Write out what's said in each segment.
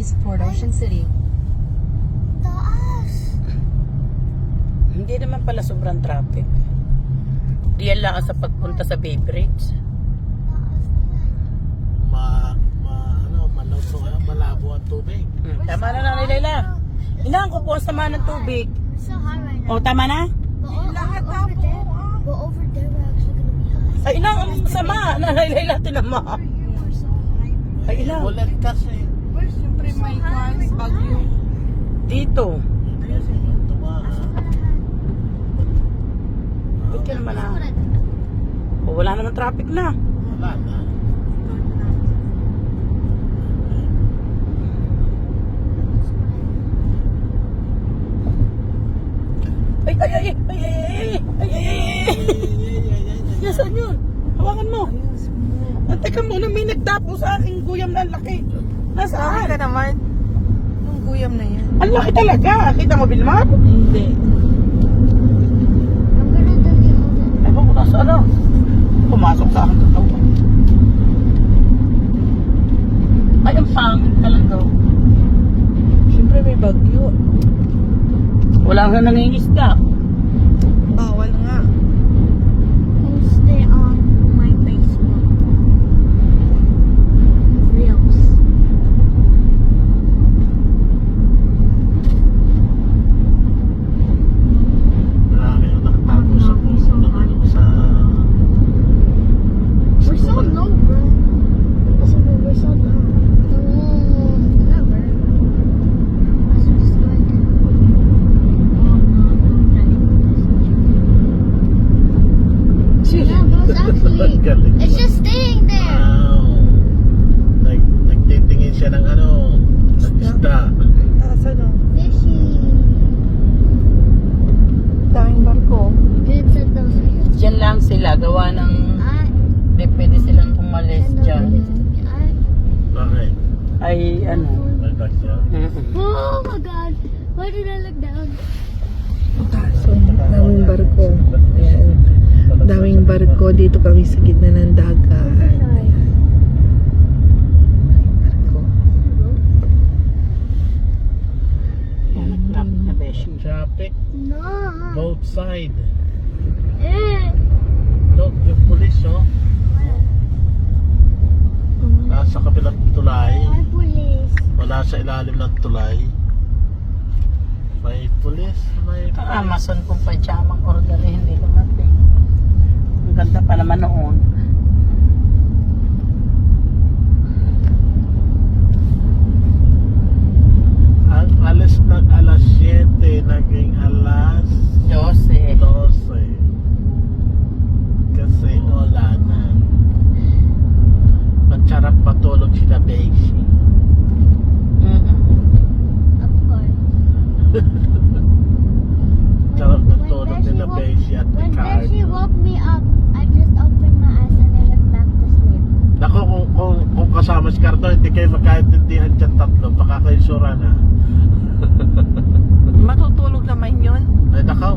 east toward Ocean City. Taas. Hindi naman pala sobrang traffic. Diyan lang sa pagpunta sa Bay Bridge. Malabo ang tubig. Tama na lang, Layla. Inahan ko po ang sama ng tubig. It's so hot right now. O, tama na? Lahat over there. Go over there. We're actually gonna be hot. Ay, inahan ang sama. Layla, tinama. Ay, inahan. Ulan kasi. Siyempre may kwan, bagyo. Dito. Tumaas. Ba't ka naman na? O, wala naman traffic na. Wala na. Ay, ay, ay, ay, ay, ay, ay, ay, ay. Nasaan yun? Hawakan mo. Teka muna, may nagtapo sa aking guyam na laki. Nasaan? Ka naman. Nung guyam na yan. Ang laki talaga. Kita mo, Vilmar? Hindi. I'm gonna do the other. Ewan ko nasa ano. Pumasok sa akin totoo. Ay, ang pangit talaga. Siyempre may bagyo. Wala nga nangingisda. Bawal nga. I'll stay on my Facebook. Reels. Marami yung nakatago sa puso ng ano sa... We're so low, bro. Listen, bro, we're so low. Whatever. Let's just go ahead and... Yeah, bro, it's actually... Galing. It's just staying there. Wow. Nagtitingin siya ng ano, ng isda. Taas ano? Fishy. Daming barko. Good, send those videos. Diyan lang sila. Gawa ng... I Di pwede silang umalis send those dyan. videos. Bakit? Ay, ano. May bagyo. Oh my god. Why did I look down? So, daming barko. Ayan. Daming barko. Dito kami sa gitna ng dagat. Ayan. Barko. Yan, traffic na beshi. Traffic, No. both side. Eh. Look, yung pulis, oh. Nasa kabilang tulay. Hi, police. Wala sa ilalim ng tulay. May pulis, may Ang Amazon kung pajamang order eh, hindi dumating. Ang ganda pa naman noon. Ang alas ng alas 7, naging alas 12. 12. Kasi wala na. Matsarap matulog si na Beshi. Of course. Sarap matulog din na Beshi at When Ricardo. Beshi woke me up, I just opened my eyes and I went back to sleep. Nako, kung kasama si Cardo, hindi kayo magkaintindihan dyan tatlo. Baka kayo sura na. Matutulog naman yun. Ay, nakaw.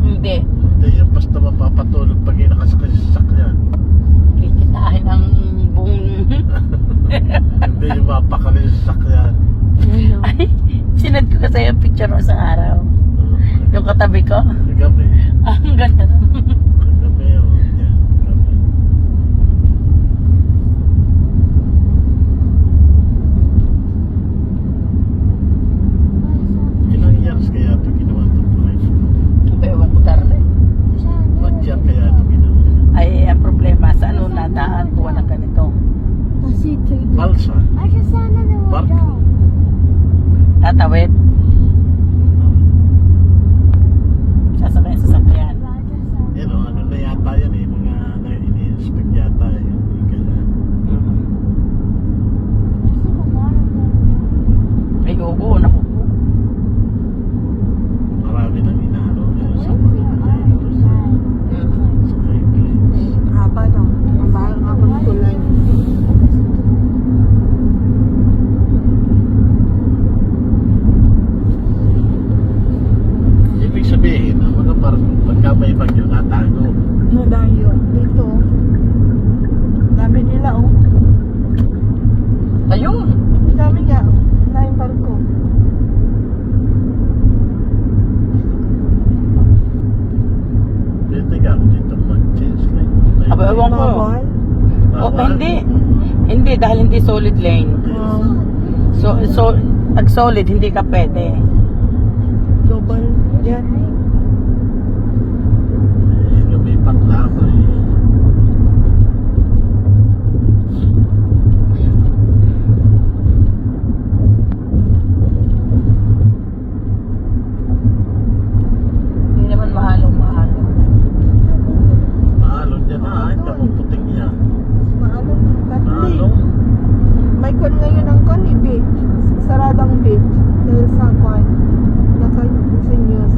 Hindi. Hindi, yung basta mapapatulog pag yung nakasakay sa sasakyan. Kikitain ang buong... Hindi yung mapakali sa sasakyan. Ano? Ay, sinad ko kasi yung picture mo sa araw. Yung katabi ko. Gabi. Ang ganda naman. Gabi, oh. Yan, gabi. Ilang years kaya ito ginawa itong tulay? Ewan ko darle. What year kaya ito ginawa? Ay, ang problema sa ano nadaan ko walang ganito. Balsa. I just saw another one Bark. down. Tatawid. Sasakay sa sasakyan. I just saw Yan o, ano na yata yan eh. Mga ini-inspect yata yan. Yung ganyan. a lot of them. Ay, oo, naku. Marami nang inaano. Sa Where's mga your tulay dito sa Highlands. Haba no? Ang bahang habang tulay. Hindi, dahil hindi solid lane. So, pag solid, hindi ka pwede. Double yan. Lumipat na ako eh. Hindi naman mahalong. Maalon dyan na, ay kamuputing niya. Maalong katli. Maalon. May kon ngayon ang kon ibig. Saradang big. Dahil sa kon. Sa news.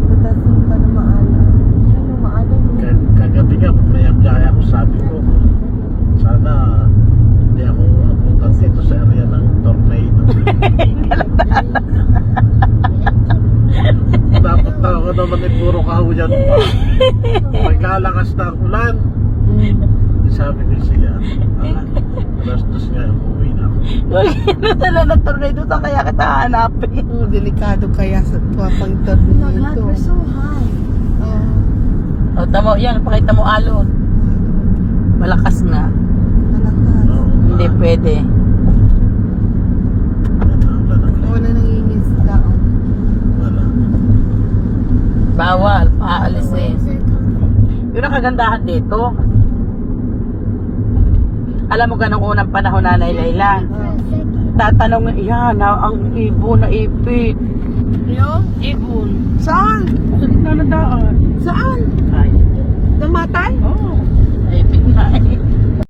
Tatasin pa na maalam. Ano maalam mo? Kagabi nga, mayang-gaya ko, sabi ko, sana hindi ako abutan dito sa area ng tornado. Dapat na ako naman ay puro kahuyan pa. Pagkalakas na ang ulan. Sabi ko siya, alas 2 nga umuwi na ako. Natala ng tornado sa kaya kita hanapin. Delikado kaya sa tuwapang Oh my God, tornado. we're so high. O, tamo, yan, pakita mo alon. Malakas nga. Malakas. Oo, Hindi pwede. Wala nangingisda. Wala. Bawal, paalisin. Waves are coming. Yun ang kagandahan dito. Alam mo ganong unang panahon, Nanay Layla. For a second. Tatanong, yan, ang ibon na ipit. Yung? Ibon. Saan? Sa gitna ng daan. Saan? Ay. Namatay? Oo. Ipit na eh.